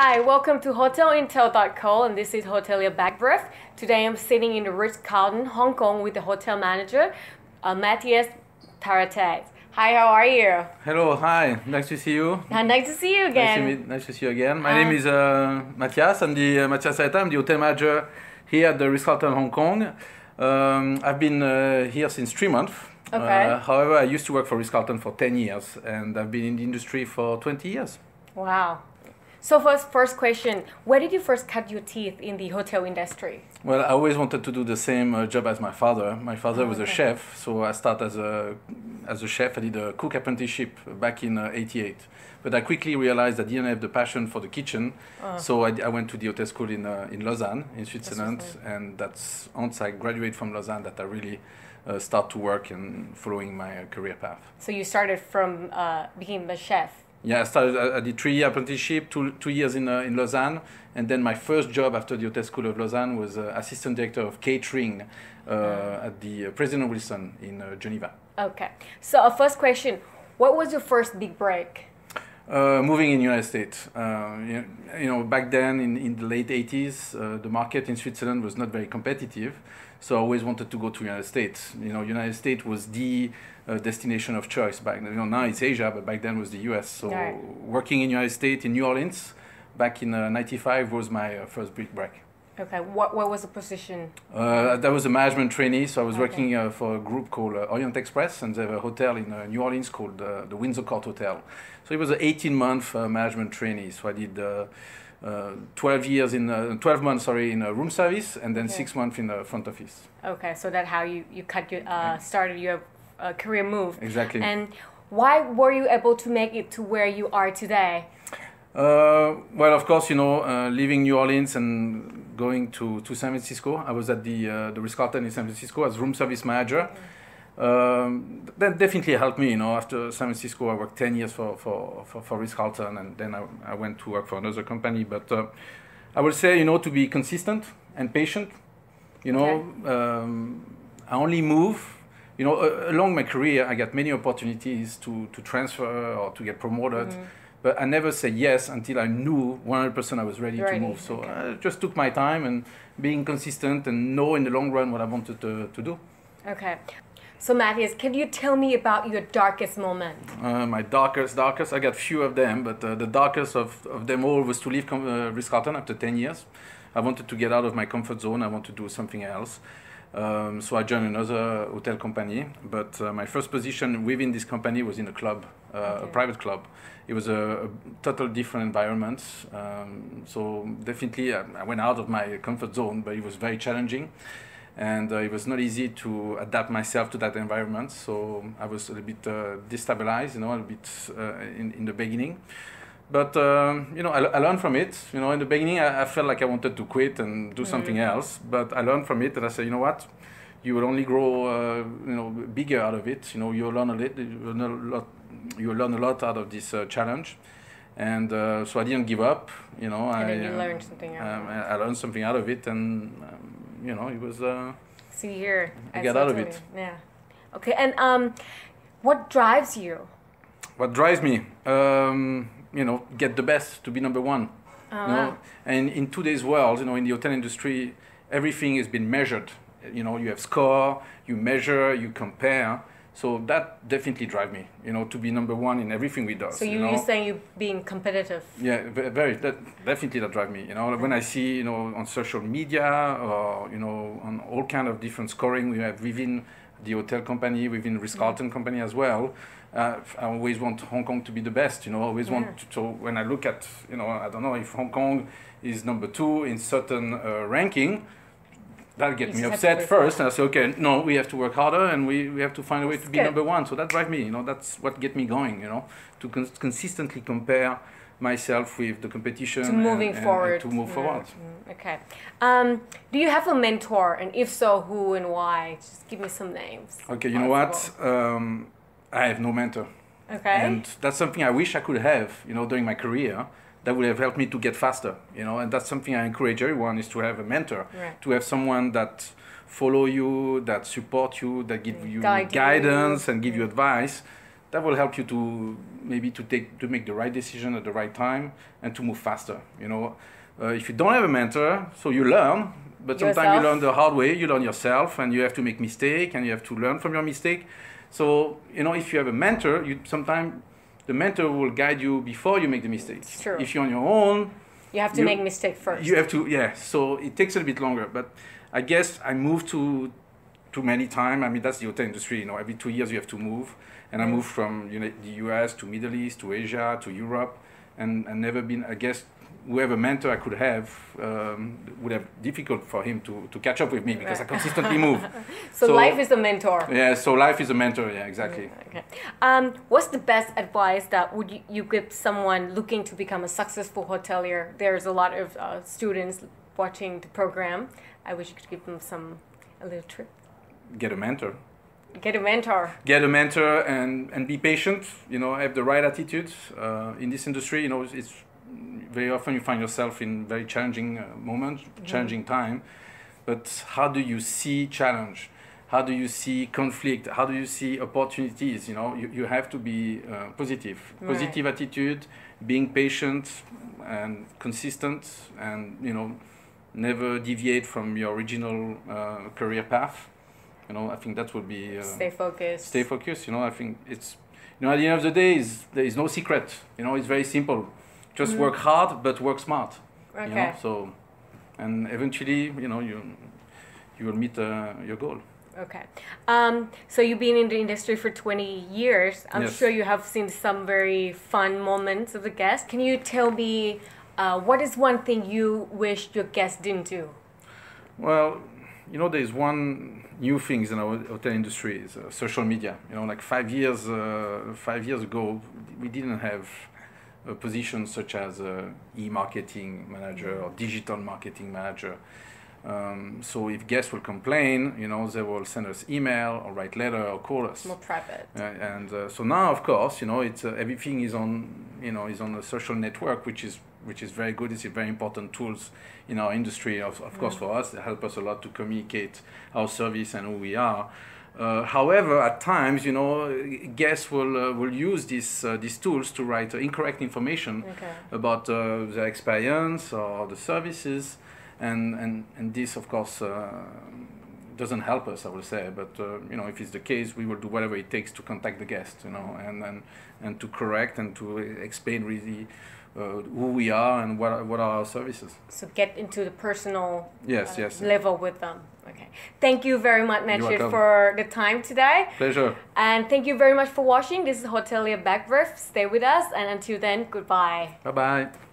Hi, welcome to hotelintel.co, and this is Hotelier Backbrief. Today I'm sitting in the Ritz Carlton Hong Kong with the hotel manager, Matthias Terrettaz. Hi, how are you? Hello, hi, nice to see you. Nice to see you again. Nice to see you again. My name is Matthias. I'm the Matthias Terrettaz. I'm the hotel manager here at the Ritz Carlton Hong Kong. I've been here since 3 months. Okay. However, I used to work for Ritz Carlton for 10 years, and I've been in the industry for 20 years. Wow. So first question, where did you first cut your teeth in the hotel industry? Well, I always wanted to do the same job as my father. My father was a chef, so I started as a chef. I did a cook apprenticeship back in '88. But I quickly realized I didn't have the passion for the kitchen, so I went to the hotel school in Lausanne, in Switzerland, and that's once I graduated from Lausanne that I really start to work and following my career path. So you started from becoming a chef? Yeah, I did 3-year apprenticeship, two years in Lausanne, and then my first job after the Hotel School of Lausanne was assistant director of catering at the President Wilson in Geneva. Okay. So our first question, what was your first big break? Moving in the United States. You know, back then in the late 80s, the market in Switzerland was not very competitive. So I always wanted to go to the United States. You know, United States was the destination of choice back then. You know, now it's Asia, but back then was the US. So working in the United States, in New Orleans, back in '95 was my first big break. Okay, what was the position? That was a management trainee, so I was working for a group called Orient Express, and they have a hotel in New Orleans called the Windsor Court Hotel. So it was an 18-month management trainee. So I did 12 months in room service, and then 6 months in the front office. Okay, so that's how you started your career move. Exactly. And why were you able to make it to where you are today? Well, of course, you know, leaving New Orleans and going to San Francisco. I was at the Ritz Carlton in San Francisco as room service manager. That definitely helped me. You know, after San Francisco, I worked 10 years for Ritz Carlton, and then I went to work for another company. But I would say, you know, to be consistent and patient. You know, I only move. You know, along my career, I got many opportunities to transfer or to get promoted. But I never said yes until I knew 100% I was ready to move. So I just took my time and being consistent and know in the long run what I wanted to do. Okay. So Matthias, can you tell me about your darkest moment? My darkest, I got few of them, but the darkest of them all was to leave Ritz Carlton after 10 years. I wanted to get out of my comfort zone. I wanted to do something else. So I joined another hotel company, but my first position within this company was in a club, a private club. It was a total different environment. So definitely I went out of my comfort zone, but it was very challenging. And it was not easy to adapt myself to that environment. So I was a little bit destabilized, you know, a bit in the beginning. But, you know, I learned from it. You know, in the beginning, I felt like I wanted to quit and do something else. But I learned from it, and I said, you know what? You will only grow, you know, bigger out of it. You know, you'll learn a lot out of this challenge. And so I didn't give up. You know, and then you learned something out of it. I learned something out of it, and you know, it was. See here, I got out of it. Yeah. Okay, and what drives you? What drives me? You know, get the best, to be number one. You know? And in today's world, you know, in the hotel industry, everything has been measured. You know, you have score, you measure, you compare. So that definitely drives me, you know, to be number one in everything we do. So you're saying you being competitive? Yeah, definitely that drives me. You know, when I see, you know, on social media or, you know, on all kind of different scoring we have within the hotel company, within Ritz Carlton company as well, I always want Hong Kong to be the best, you know, I always want to, so when I look at, you know, I don't know if Hong Kong is number 2 in certain ranking, that'll get me upset first, and I say, okay, no, we have to work harder, and we have to find a way to be number one. So that drives me, you know, that's what gets me going, you know, to consistently compare myself with the competition to moving forward. To move forward. Okay. Do you have a mentor, and if so, who and why? Just give me some names. Okay, you know what? I have no mentor. Okay. And that's something I wish I could have, you know, during my career. That would have helped me to get faster, you know, and that's something I encourage everyone is to have a mentor, to have someone that follow you, that support you, that give you guidance and give you advice. that will help you to maybe to make the right decision at the right time and to move faster. You know, if you don't have a mentor, so you learn, but sometimes you learn the hard way. You learn yourself, and you have to make mistake, and you have to learn from your mistake. So you know, if you have a mentor, sometimes the mentor will guide you before you make the mistakes. True. If you're on your own, you have to make mistake first. You have to, yeah. So it takes a little bit longer, but I guess I moved too many times. I mean, that's the hotel industry. You know, every 2 years you have to move, and I moved from the US to Middle East to Asia to Europe, and never been. I guess whoever mentor I could have would have difficult for him to catch up with me because I consistently move. So life is a mentor. Yeah, so life is a mentor. Yeah, exactly. Okay. What's the best advice that would you give someone looking to become a successful hotelier? There's a lot of students watching the program. I wish you could give them a little trick. Get a mentor. Get a mentor. Get a mentor and be patient. You know, have the right attitude. In this industry, you know, it's very often you find yourself in very challenging moments, challenging time. But how do you see challenge? How do you see conflict? How do you see opportunities? You know, you have to be positive. Positive attitude, being patient and consistent, and you know, never deviate from your original career path. You know, I think that would be stay focused. Stay focused. You know, I think it's, you know, at the end of the day, there is no secret. You know, it's very simple. Just work hard, but work smart. Okay. You know, so, and eventually, you know, you will meet your goal. Okay. So you've been in the industry for 20 years. I'm sure you have seen some very fun moments of the guests. Can you tell me what is one thing you wish your guests didn't do? Well, you know, there's one new thing in our hotel industry is social media. You know, like 5 years ago, we didn't have a position such as e-marketing manager or digital marketing manager. So if guests will complain, you know, they will send us email or write letter or call us. More private. And so now, of course, you know, it's everything is on, you know, is on a social network, which is very good. It's a very important tools in our industry. Of course, for us, they help us a lot to communicate our service and who we are. However, at times, you know, guests will use these tools to write incorrect information about their experience or the services, and this, of course, doesn't help us, I will say. But you know, if it's the case, we will do whatever it takes to contact the guest, you know, and to correct and to explain really who we are and what are our services. So get into the personal yes. level with them. Okay. Thank you very much, Matthias, for the time today. Pleasure. And thank you very much for watching. This is Hotelier Backbrief. Stay with us, and until then, goodbye. Bye-bye.